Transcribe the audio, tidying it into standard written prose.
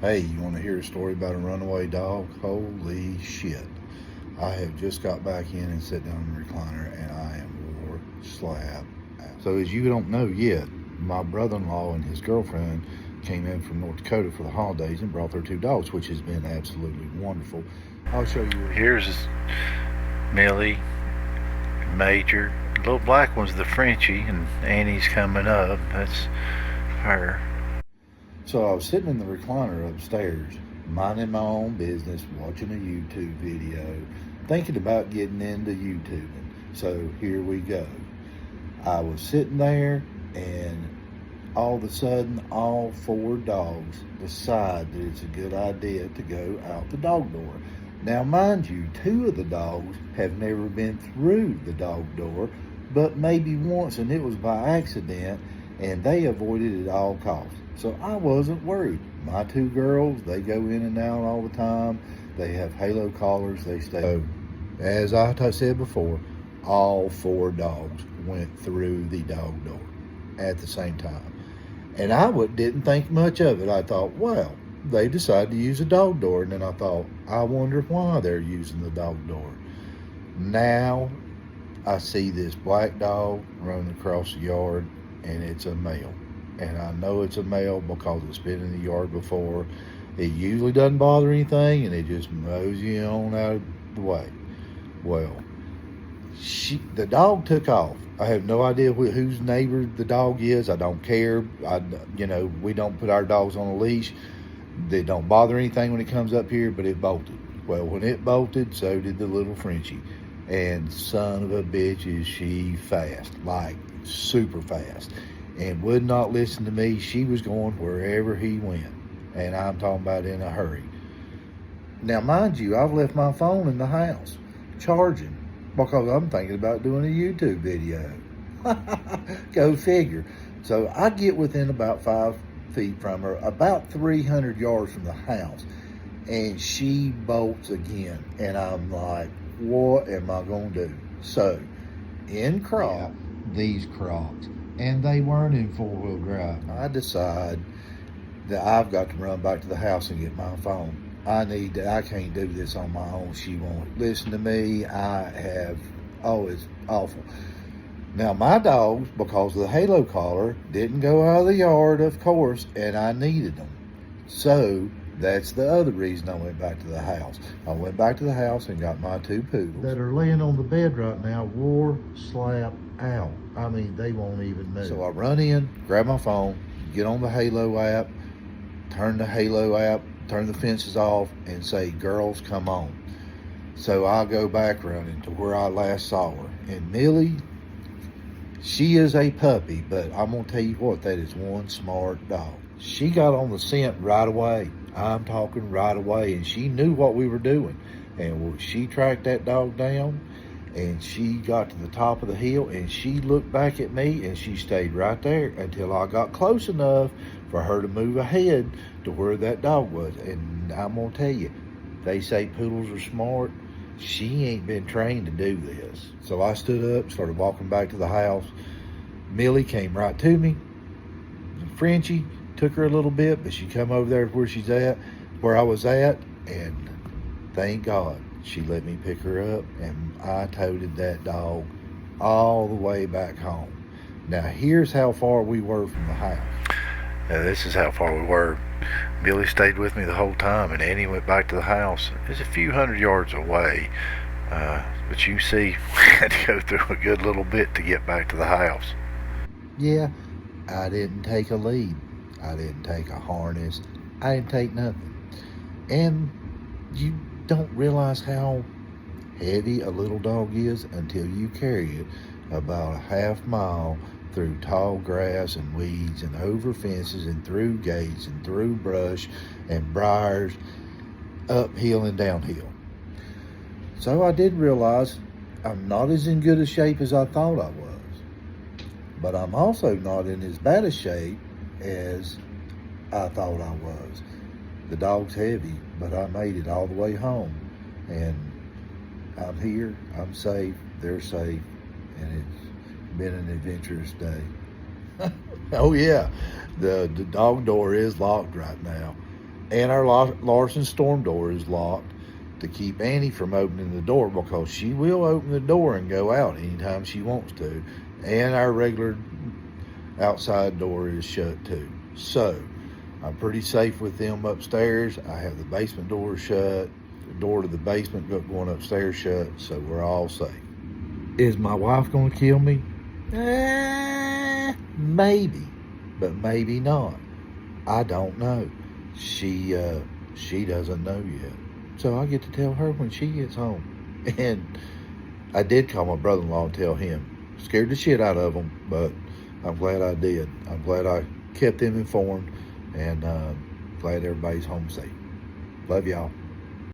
Hey, you want to hear a story about a runaway dog? Holy shit. I have just got back in and sat down in the recliner and I am wore slab out. So, as you don't know yet, my brother in law and his girlfriend came in from North Dakota for the holidays and brought their two dogs, which has been absolutely wonderful. I'll show you. Here's Millie, Major. The little black one's the Frenchie, and Annie's coming up. That's her. So I was sitting in the recliner upstairs, minding my own business, watching a YouTube video, thinking about getting into YouTubing. So here we go. I was sitting there, and all of a sudden, all four dogs decide that it's a good idea to go out the dog door. Now, mind you, two of the dogs have never been through the dog door, but maybe once, and it was by accident, and they avoided it at all costs. So I wasn't worried. My two girls, they go in and out all the time. They have halo collars. They stay. So, as I said before, all four dogs went through the dog door at the same time. And I didn't think much of it. I thought, well, they decided to use a dog door. And then I thought, I wonder why they're using the dog door. Now I see this black dog running across the yard, and it's a male. And I know it's a male because it's been in the yard before. It usually doesn't bother anything, and it just mows you on out of the way. Well, the dog took off. I have no idea whose neighbor the dog is. I don't care. We don't put our dogs on a leash. They don't bother anything when it comes up here, but it bolted. Well, when it bolted, so did the little Frenchie. And son of a bitch, is she fast, like super fast. And would not listen to me. She was going wherever he went. And I'm talking about in a hurry. Now, mind you, I've left my phone in the house charging because I'm thinking about doing a YouTube video. Go figure. So I get within about 5 feet from her, about 300 yards from the house, and she bolts again. And I'm like, what am I going to do? So, in these Crocs, and they weren't in four-wheel drive. I decide that I've got to run back to the house and get my phone. I can't do this on my own. She won't listen to me. It's awful. Now, my dogs, because of the halo collar, didn't go out of the yard, of course, and I needed them. So, that's the other reason I went back to the house. I went back to the house and got my two poodles that are laying on the bed right now, wore slap out. I mean, they won't even move. So I run in, grab my phone, get on the Halo app, turn the fences off, and say, girls, come on. So I go back running to where I last saw her. And Millie, she is a puppy, but I'm going to tell you what, that is one smart dog. She got on the scent right away. I'm talking right away, and she knew what we were doing. And she tracked that dog down, and she got to the top of the hill, and she looked back at me, and she stayed right there until I got close enough for her to move ahead to where that dog was. And I'm going to tell you, they say poodles are smart. She ain't been trained to do this. So I stood up, started walking back to the house. Millie came right to me. Frenchie took her a little bit, but she come over there where I was at, and thank God she let me pick her up, and I toted that dog all the way back home. Now, here's how far we were from the house. Now, this is how far we were. Millie stayed with me the whole time, and Annie went back to the house. It's a few hundred yards away, but you see, we had to go through a good little bit to get back to the house. Yeah, I didn't take a lead. I didn't take a harness. I didn't take nothing. And you don't realize how heavy a little dog is until you carry it about a half mile through tall grass and weeds and over fences and through gates and through brush and briars, uphill and downhill. So I did realize I'm not as in good a shape as I thought I was. But I'm also not in as bad a shape as I thought I was. The dog's heavy, but I made it all the way home. And I'm here, I'm safe, they're safe, and it's been an adventurous day. Oh yeah, the dog door is locked right now. And our Larson storm door is locked to keep Annie from opening the door, because she will open the door and go out anytime she wants to. And our regular outside door is shut too. So I'm pretty safe with them upstairs. I have the basement door shut, the door to the basement going upstairs shut, so we're all safe. Is my wife gonna kill me? Maybe, but maybe not. I don't know. She doesn't know yet. So I get to tell her when she gets home. And I did call my brother-in-law and tell him. Scared the shit out of him, but I'm glad I did. I'm glad I kept him informed, and glad everybody's home safe. Love y'all.